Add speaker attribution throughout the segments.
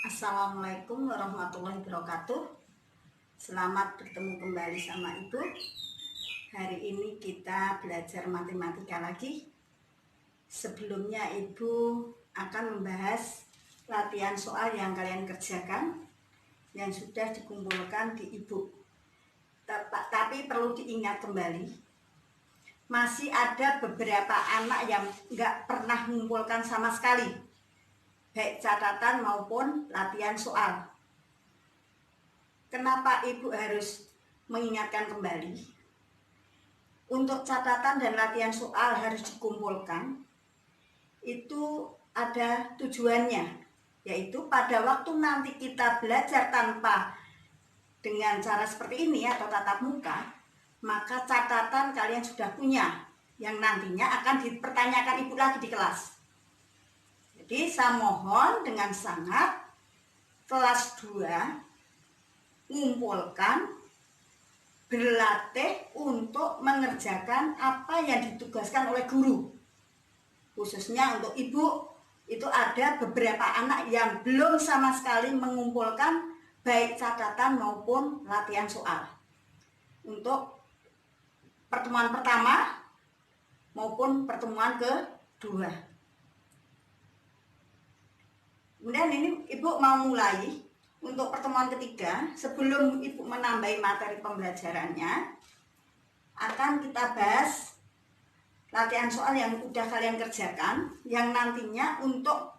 Speaker 1: Assalamualaikum warahmatullahi wabarakatuh. Selamat bertemu kembali sama Ibu. Hari ini kita belajar matematika lagi. Sebelumnya Ibu akan membahas latihan soal yang kalian kerjakan yang sudah dikumpulkan di Ibu. Tapi perlu diingat kembali, masih ada beberapa anak yang nggak pernah mengumpulkan sama sekali, baik catatan maupun latihan soal. Kenapa Ibu harus mengingatkan kembali? Untuk catatan dan latihan soal harus dikumpulkan. Itu ada tujuannya, yaitu pada waktu nanti kita belajar tanpa dengan cara seperti ini atau tatap muka, maka catatan kalian sudah punya yang nantinya akan dipertanyakan Ibu lagi di kelas. Jadi saya mohon dengan sangat kelas 2 ngumpulkan, berlatih untuk mengerjakan apa yang ditugaskan oleh guru. Khususnya untuk Ibu, itu ada beberapa anak yang belum sama sekali mengumpulkan baik catatan maupun latihan soal. Untuk pertemuan pertama maupun pertemuan kedua. Kemudian ini Ibu mau mulai untuk pertemuan ketiga. Sebelum Ibu menambahi materi pembelajarannya, akan kita bahas latihan soal yang udah kalian kerjakan, yang nantinya untuk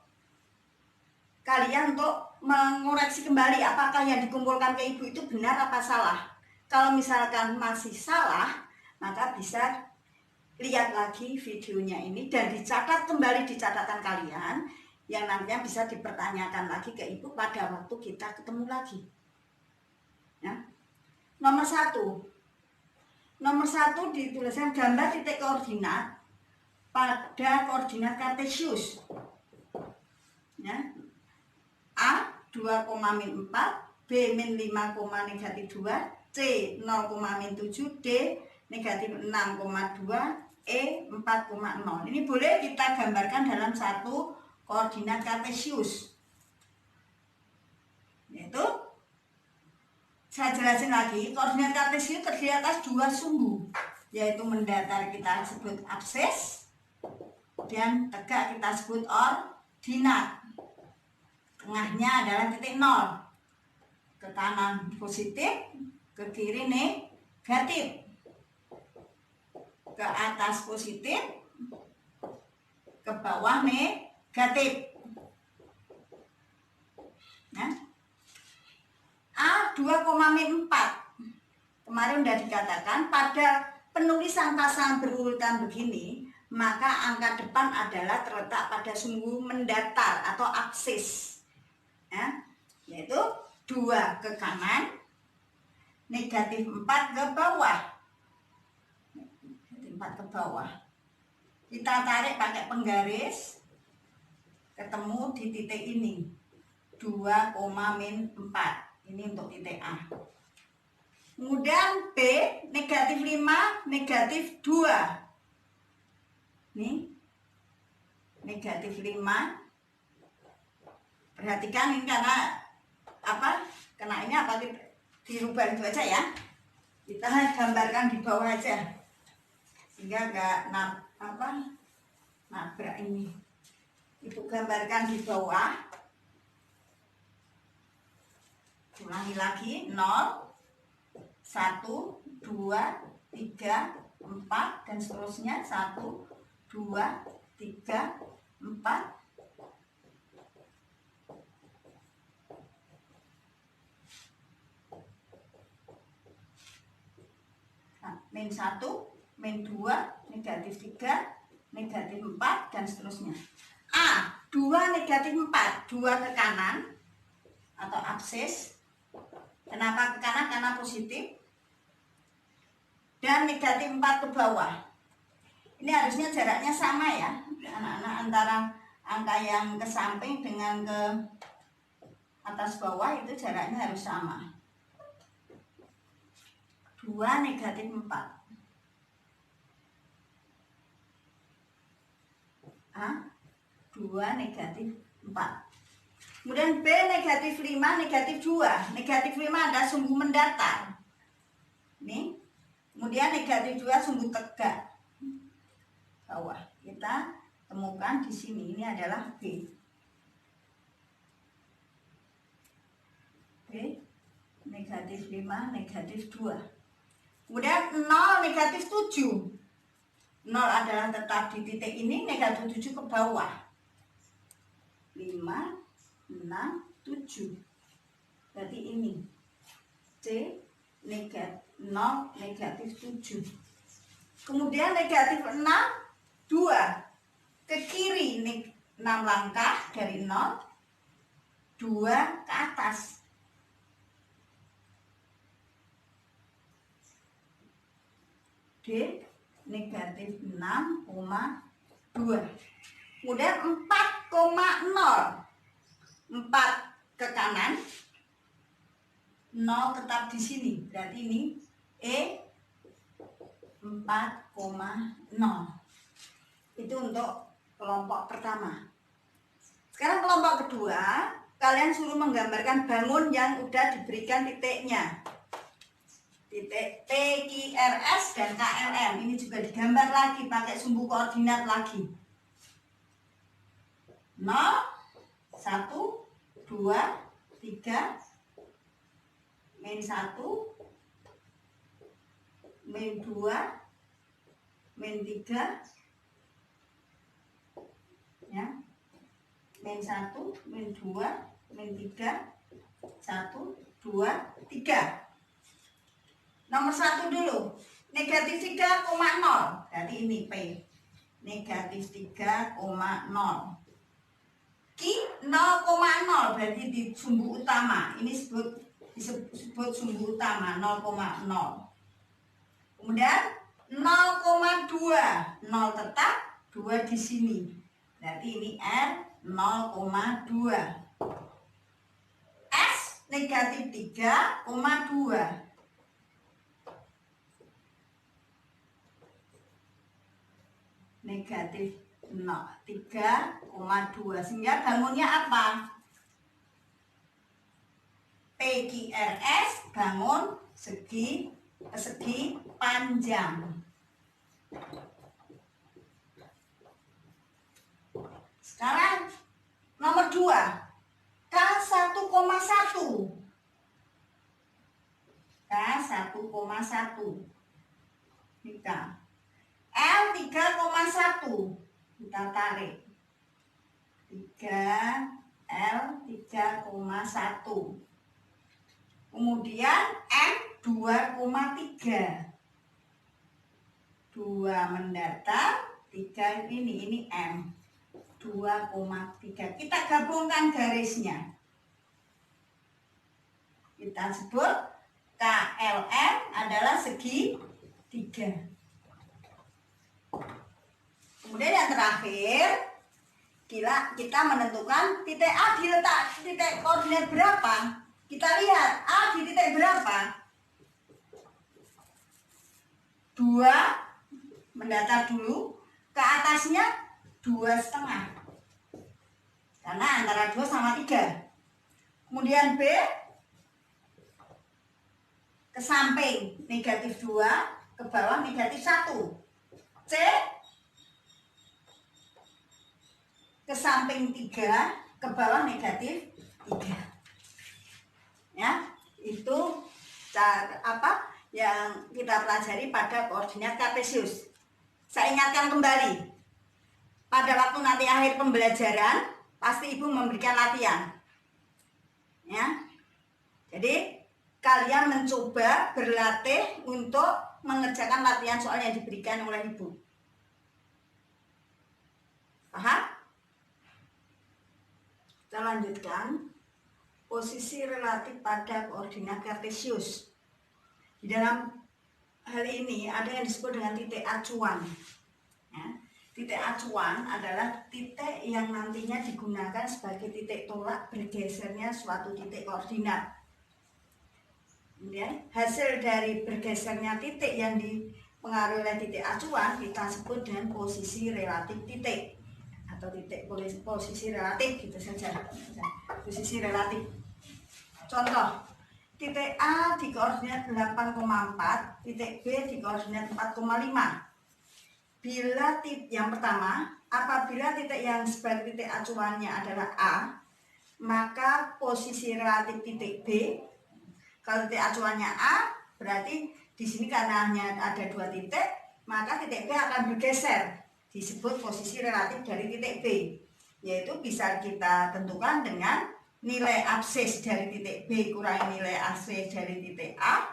Speaker 1: kalian untuk mengoreksi kembali apakah yang dikumpulkan ke Ibu itu benar apa salah. Kalau misalkan masih salah, maka bisa lihat lagi videonya ini dan dicatat kembali di catatan kalian, yang nantinya bisa dipertanyakan lagi ke Ibu pada waktu kita ketemu lagi. Ya. Nomor 1 dituliskan gambar titik koordinat pada koordinat kartesius. Ya. A 2,-4, B -5,-2, C 0,-7, D -6,2, E 4,0. Ini boleh kita gambarkan dalam satu koordinat kartesius. Yaitu, saya jelasin lagi, koordinat kartesius terdiri atas dua sumbu, yaitu mendatar kita sebut absis dan tegak kita sebut ordinat. Tengahnya adalah titik 0. Ke kanan positif, ke kiri negatif. Ke atas positif, ke bawah negatif. Nah, A 2,4. Kemarin sudah dikatakan pada penulisan pasangan berurutan begini, maka angka depan adalah terletak pada sumbu mendatar atau aksis. Ya, yaitu 2 ke kanan, negatif 4 ke bawah. Negatif 4 ke bawah. Kita tarik pakai penggaris, ketemu di titik ini. 2,-4. Ini untuk titik A. Kemudian B negatif 5, negatif 2. Nih, negatif 5. Perhatikan ini karena apa? Karena ini apa, dirubah itu aja ya. Kita gambarkan di bawah aja, sehingga nggak nabrak ini. Ibu gambarkan di bawah. Ulangi lagi, 0, 1, 2, 3, 4 dan seterusnya. 1, 2, 3, 4. Min 1, min 2, negatif 3, negatif 4 dan seterusnya. A 2 negatif 4, 2 ke kanan atau absis. Kenapa ke kanan? Karena positif. Dan negatif 4 ke bawah. Ini harusnya jaraknya sama ya anak-anak, antara angka yang ke samping dengan ke atas bawah itu jaraknya harus sama. 2 negatif 4. A 2 negatif 4. Kemudian B negatif 5, negatif 2. Negatif 5 adalah sumbu mendatar. Nih. Kemudian negatif 2 sumbu tegak. Bawah. Kita temukan di sini. Ini adalah B. B negatif 5, negatif 2. Kemudian 0, negatif 7. 0 adalah tetap di titik ini, negatif 7 ke bawah. 5, 6, 7. Berarti ini C negatif 0, negatif 7. Kemudian negatif 6, 2. Ke kiri 6 langkah dari 0, 2 ke atas. D negatif 6,2. Kemudian 4,0. 4 ke kanan, 0 tetap di sini. Berarti ini E 4,0. Itu untuk kelompok pertama. Sekarang kelompok kedua, kalian suruh menggambarkan bangun yang udah diberikan titiknya. Titik P, Q, R, S, dan KLM. Ini juga digambar lagi pakai sumbu koordinat lagi. 0, 1, 2, 3, min 1, min 2, min 3, ya, min 1, min 2, min 3, 1, 2, 3. Nomor 1 dulu, negatif 3,0. Berarti ini P, negatif 3,0. Q 0,0 berarti di sumbu utama. Ini disebut sumbu utama 0,0. Kemudian 0,2, 0 tetap, 2 di sini. Berarti ini R 0,2. S negatif 3,2. Negatif 3,2. Sehingga bangunnya apa? PQRS bangun segi panjang. Sekarang nomor 2, K1,1. K1,1. Kita L 3,1. Kita tarik 3, L 3,1. Kemudian M 2,3. 2 mendatar, 3 ini M 2,3. Kita gabungkan garisnya. Kita sebut KLM adalah segi 3. Kemudian yang terakhir, kita menentukan titik A diletak titik koordinat berapa. Kita lihat A di titik berapa. 2 mendatar dulu, ke atasnya 2,5. Karena antara 2 sama 3. Kemudian B ke samping negatif 2, ke bawah negatif 1. C ke samping 3, ke bawah negatif 3. Ya, itu cara apa yang kita pelajari pada koordinat kartesius. Saya ingatkan kembali, pada waktu nanti akhir pembelajaran pasti ibu memberikan latihan, ya. Jadi kalian mencoba berlatih untuk mengerjakan latihan soal yang diberikan oleh ibu. Paham? Kita lanjutkan posisi relatif pada koordinat kartesius. Di dalam hal ini ada yang disebut dengan titik acuan. Ya, titik acuan adalah titik yang nantinya digunakan sebagai titik tolak bergesernya suatu titik koordinat. Kemudian hasil dari bergesernya titik yang dipengaruhi oleh titik acuan kita sebut dengan posisi relatif titik atau titik posisi relatif, gitu saja. posisi relatif. Contoh, titik A di koordinat 8,4, titik B di koordinat 4,5. Bila yang pertama, apabila titik yang sebagai titik acuannya adalah A, maka posisi relatif titik B, kalau titik acuannya A, berarti di sini karena hanya ada 2 titik, maka titik B akan bergeser, disebut posisi relatif dari titik B, yaitu bisa kita tentukan dengan nilai absis dari titik B kurangi nilai absis dari titik A.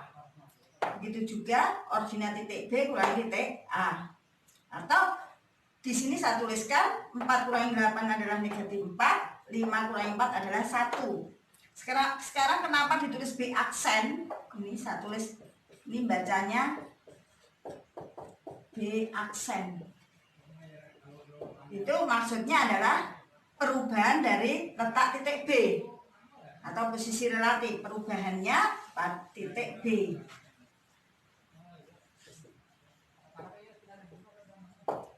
Speaker 1: Begitu juga ordinat titik B kurangi titik A. Atau di sini saya tuliskan 4 kurangi 8 adalah negatif 4, 5 kurangi 4 adalah 1. Sekarang kenapa ditulis B aksen? Ini saya tulis, ini bacanya B aksen. Itu maksudnya adalah perubahan dari letak titik B atau posisi relatif, perubahannya pada titik B.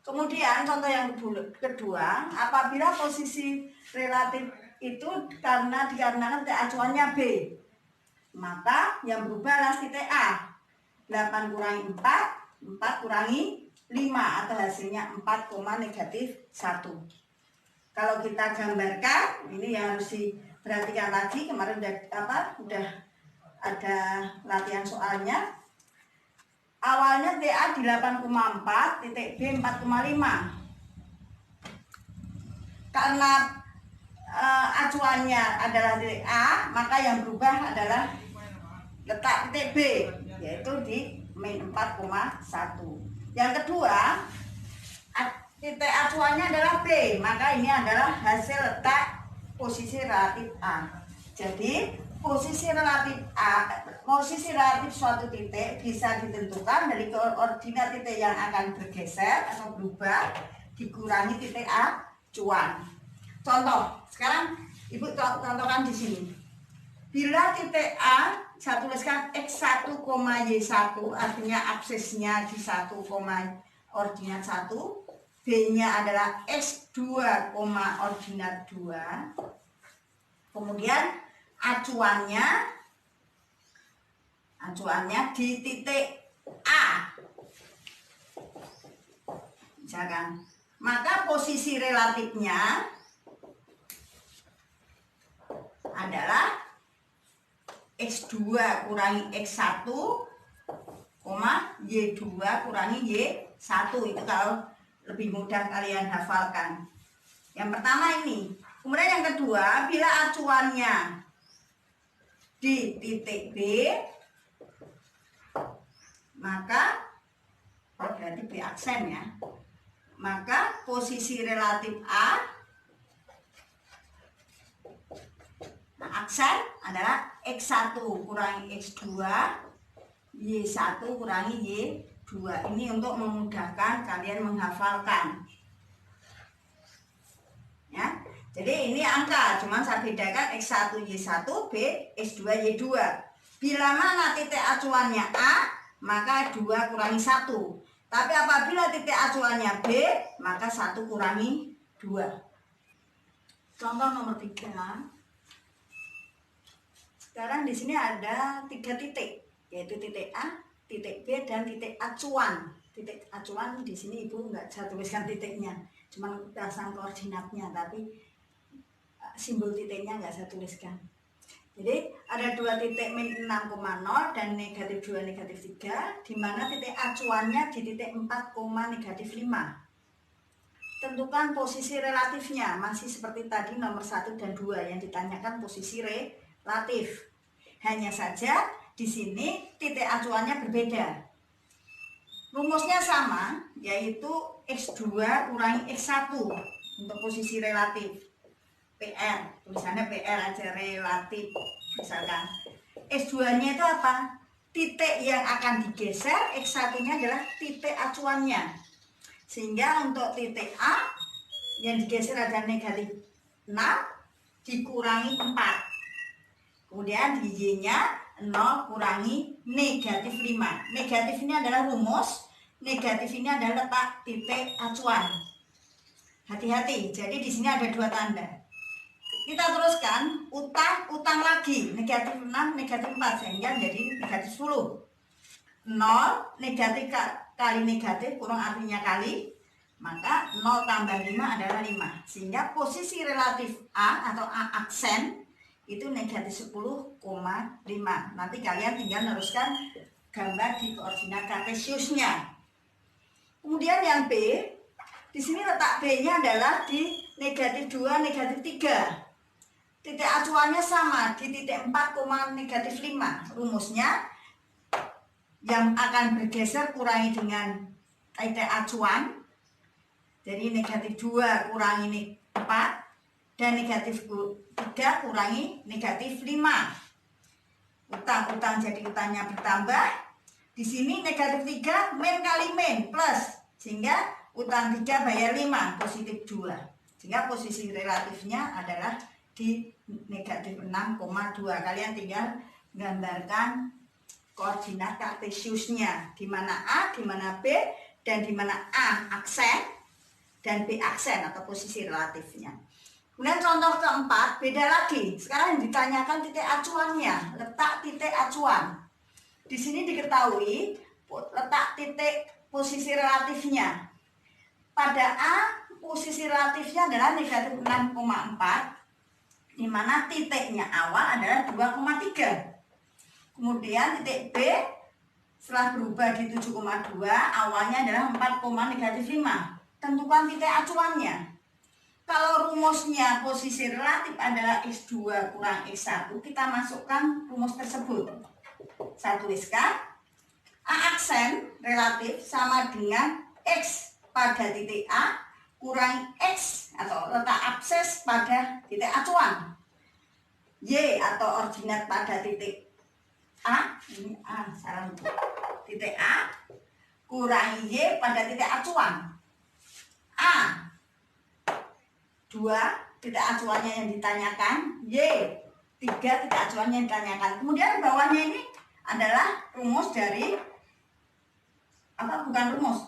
Speaker 1: Kemudian contoh yang kedua, apabila posisi relatif itu dikarenakan titik acuannya B, maka yang berubah adalah titik A. 8 kurangi 4, 4 kurangi 5, atau hasilnya 4, negatif 1. Kalau kita gambarkan, ini yang harus diperhatikan lagi, kemarin udah ada latihan soalnya. Awalnya TA di 8,4, titik B 4,5. Karena acuannya adalah titik A, maka yang berubah adalah letak titik B, yaitu di min 4,1. Yang kedua, titik acuannya adalah B, maka ini adalah hasil letak posisi relatif A. Jadi posisi relatif suatu titik bisa ditentukan dari koordinat titik yang akan bergeser atau berubah dikurangi titik acuan. Contoh, sekarang Ibu contohkan di sini. Bila titik A saya tuliskan x1, y1, artinya absisnya di 1, ordinat 1, B-nya adalah x2, ordinat 2. Kemudian acuannya di titik A, misalkan, maka posisi relatifnya adalah x2 kurangi x1, y2 kurangi y1. Itu kalau lebih mudah kalian hafalkan. Yang pertama ini. Kemudian yang kedua, bila acuannya di titik B, maka berarti B aksen ya, maka posisi relatif A, aksen adalah x1 kurangi x2, y1 kurangi y2. Ini untuk memudahkan kalian menghafalkan ya. Jadi ini angka, cuman saya bedakan x1 y1, b x2 y2. Bila mana titik acuannya A, maka 2 kurangi 1. Tapi apabila titik acuannya B, maka 1 kurangi 2. Contoh nomor 3. Sekarang di sini ada 3 titik, yaitu titik A, titik B, dan titik acuan. Titik acuan di sini Ibu nggak saya tuliskan titiknya, cuma pasang koordinatnya, tapi simbol titiknya nggak saya tuliskan. Jadi ada 2 titik min 6,0 dan negatif 2, negatif 3, di mana titik acuannya di titik 4, negatif 5. Tentukan posisi relatifnya, masih seperti tadi nomor 1 dan 2 yang ditanyakan posisi relatif. Hanya saja di sini titik acuannya berbeda. Rumusnya sama, yaitu x2 kurangi x1 untuk posisi relatif. PR, tulisannya PR aja, relatif. Misalkan x2-nya itu apa? Titik yang akan digeser, x1-nya adalah titik acuannya. Sehingga untuk titik A yang digeser ada negatif 6 dikurangi 4. Kemudian di Y-nya 0 kurangi negatif 5. Negatif ini adalah rumus, negatif ini adalah letak titik acuan. Hati-hati, jadi di sini ada 2 tanda. kita teruskan utang lagi, negatif 6, negatif 4, sehingga jadi negatif 10. 0 negatif kali negatif kurang artinya kali, maka 0 tambah 5 adalah 5, sehingga posisi relatif A atau A aksen itu negatif 10,5. Nanti kalian tinggal meneruskan gambar di koordinat kartesiusnya. Kemudian yang B, di sini letak B-nya adalah di negatif 2, negatif 3. Titik acuannya sama di titik 4, negatif 5. Rumusnya yang akan bergeser kurangi dengan titik acuan. Jadi negatif 2 kurangi 4 dan negatif 3 kurangi negatif 5. Utang jadi utangnya bertambah. Di sini negatif 3 min kali min plus, sehingga utang 3 bayar 5, positif 2. Sehingga posisi relatifnya adalah di negatif 6,2. Kalian tinggal gambarkan koordinat kartesiusnya, di mana A, di mana B, dan di mana A aksen dan B aksen atau posisi relatifnya. Kemudian contoh keempat, beda lagi. Sekarang yang ditanyakan titik acuannya, letak titik acuan. Di sini diketahui letak titik posisi relatifnya. Pada A, posisi relatifnya adalah negatif 6,4, di mana titiknya awal adalah 2,3. Kemudian titik B setelah berubah di 7,2, awalnya adalah 4, negatif 5. Tentukan titik acuannya. Kalau rumusnya posisi relatif adalah X2 kurang X1, kita masukkan rumus tersebut. 1 kan? A aksen relatif sama dengan X pada titik A kurangi X atau letak akses pada titik acuan. Y atau ordinat pada titik A, ini A, salah titik A kurangi Y pada titik acuan. A 2 titik acuannya yang ditanyakan, Y 3 titik acuannya yang ditanyakan. Kemudian bawahnya ini adalah rumus dari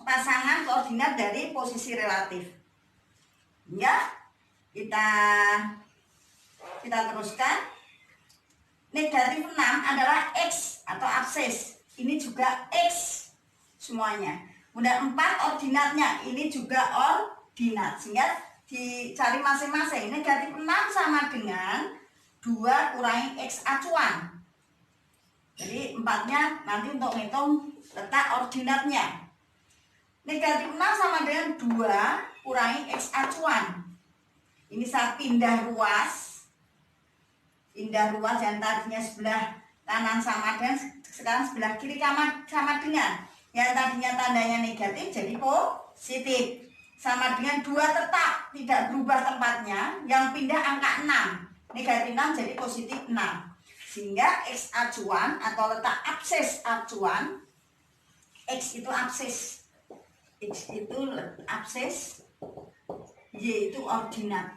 Speaker 1: pasangan koordinat dari posisi relatif. Ya, kita teruskan. Negatif 6 adalah X atau akses. Ini juga X semuanya. Kemudian 4 ordinatnya, ini juga ordinat. Sehingga dicari masing-masing. Negatif 6 sama dengan 2 kurangi X acuan. Jadi 4-nya nanti untuk menghitung letak ordinatnya. Negatif 6 sama dengan 2 kurangi X acuan. Ini saya pindah ruas yang tadinya sebelah kanan sama dengan sekarang sebelah kiri sama dengan. Yang tadinya tandanya negatif jadi positif. Sama dengan 2 tetap, tidak berubah tempatnya, yang pindah angka 6. Negatif 6 jadi positif 6. Sehingga X acuan atau letak akses acuan, X itu akses, X itu akses, Y itu ordinat.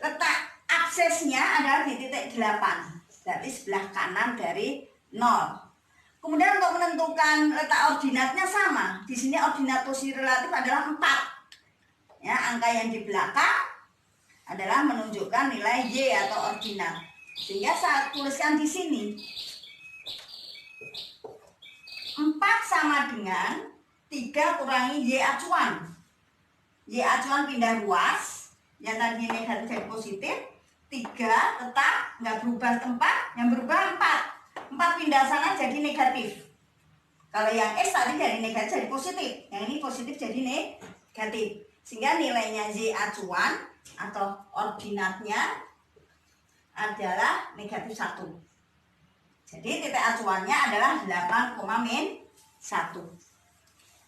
Speaker 1: Letak aksesnya adalah di titik 8, berarti sebelah kanan dari 0. Kemudian untuk menentukan letak ordinatnya sama. Di sini ordinat posisi relatif adalah 4. Ya, angka yang di belakang adalah menunjukkan nilai Y atau ordinat. Sehingga saya tuliskan di sini 4 sama dengan 3 kurangi Y acuan. Y acuan pindah ruas, yang tadi negatif jadi positif. 3 tetap nggak berubah tempat, yang berubah 4 pindah sana jadi negatif. Kalau yang X tadi dari negatif jadi positif, yang ini positif jadi negatif. Sehingga nilainya Y acuan atau ordinatnya adalah negatif 1. Jadi titik acuannya adalah 8,-1.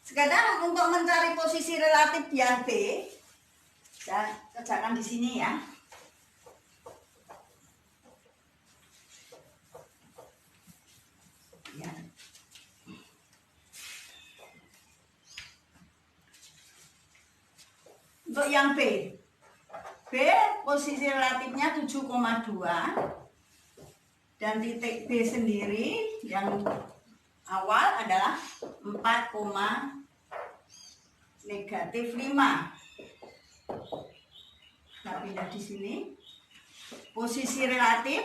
Speaker 1: Sekarang untuk mencari posisi relatif yang B, saya kerjakan di sini ya. Untuk yang B posisi relatifnya 7,2 dan titik B sendiri yang awal adalah 4, negatif 5. Kita pindah di sini. Posisi relatif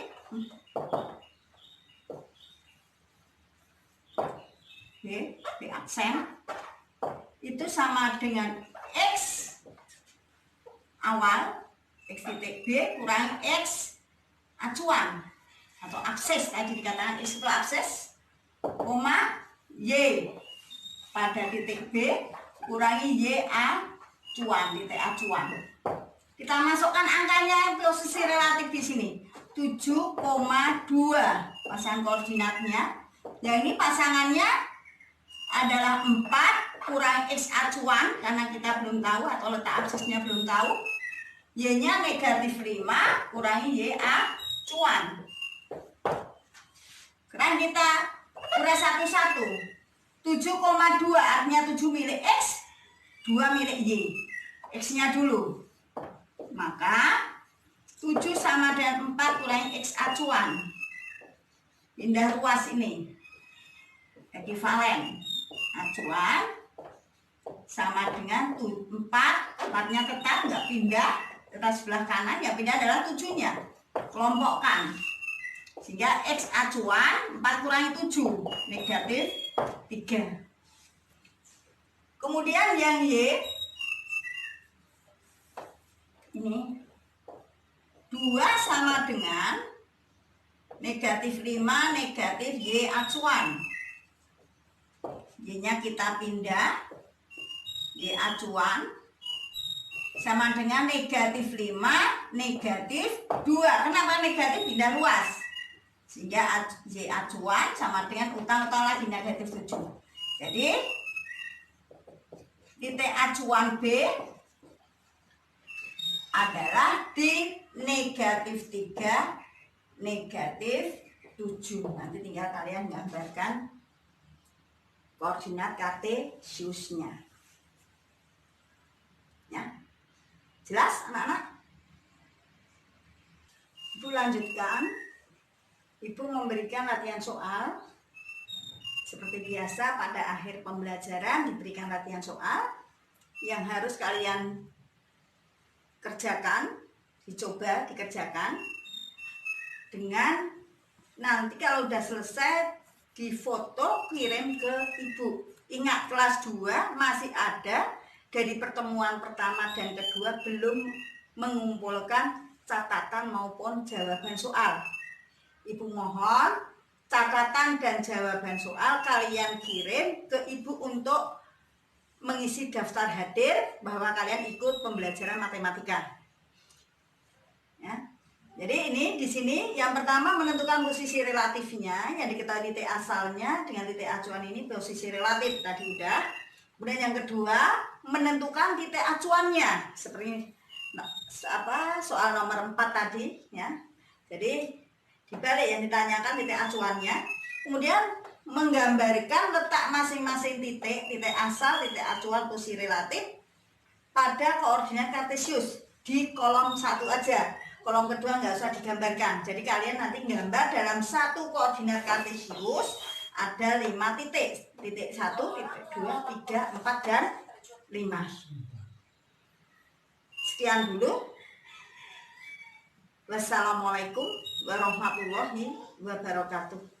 Speaker 1: B aksen itu sama dengan X awal, X titik B kurangi X acuan atau akses, tadi dikatakan X itu akses, koma Y pada titik B kurangi Y acuan, titik acuan. Kita masukkan angkanya posisi relatif di sini 7,2 pasangan koordinatnya. Yang ini pasangannya adalah 4 kurang X acuan karena kita belum tahu atau letak aksesnya belum tahu. Y-nya negatif 5 kurangi Y acuan. Sekarang kita urai satu-satu. 7,2 artinya 7 milik X, 2 milik Y. X-nya dulu. Maka 7 sama dengan 4 kurangi X acuan. Pindah ruas ini. Ekivalen. Acuan sama dengan 4-nya tetap nggak pindah, tetap sebelah kanan, yang pindah adalah 7-nya. Kelompokkan. Sehingga X acuan 4 kurangi 7, negatif 3. Kemudian yang Y ini 2 sama dengan negatif 5 negatif Y acuan. Y-nya kita pindah, Y acuan sama dengan negatif 5 negatif 2. Kenapa negatif? Pindah ruas. Sehingga Y acuan sama dengan utang-utang lagi negatif 7. Jadi titik acuan B adalah di negatif 3 negatif 7. Nanti tinggal kalian gambarkan koordinat kartesiusnya. Ya. Jelas anak-anak? Ibu lanjutkan. Ibu memberikan latihan soal. Seperti biasa pada akhir pembelajaran diberikan latihan soal yang harus kalian kerjakan, dicoba dikerjakan dengan nanti kalau udah selesai difoto kirim ke ibu. Ingat kelas 2 masih ada dari pertemuan pertama dan kedua belum mengumpulkan catatan maupun jawaban soal. Ibu mohon catatan dan jawaban soal kalian kirim ke ibu untuk mengisi daftar hadir bahwa kalian ikut pembelajaran matematika. Ya. Jadi ini di sini yang pertama menentukan posisi relatifnya yang diketahui titik asalnya dengan titik acuan ini posisi relatif tadi udah. Kemudian yang kedua menentukan titik acuannya seperti soal nomor 4 tadi ya. Jadi dibalik yang ditanyakan titik acuannya. Kemudian menggambarkan letak masing-masing titik asal, titik acuan, posisi relatif pada koordinat kartesius di kolom 1 aja. Kolom kedua nggak usah digambarkan. Jadi kalian nanti gambar dalam satu koordinat kartesius ada 5 titik. Titik 1, titik 2, 3, 4, dan 5. Sekian dulu. Wassalamualaikum warahmatullahi wabarakatuh.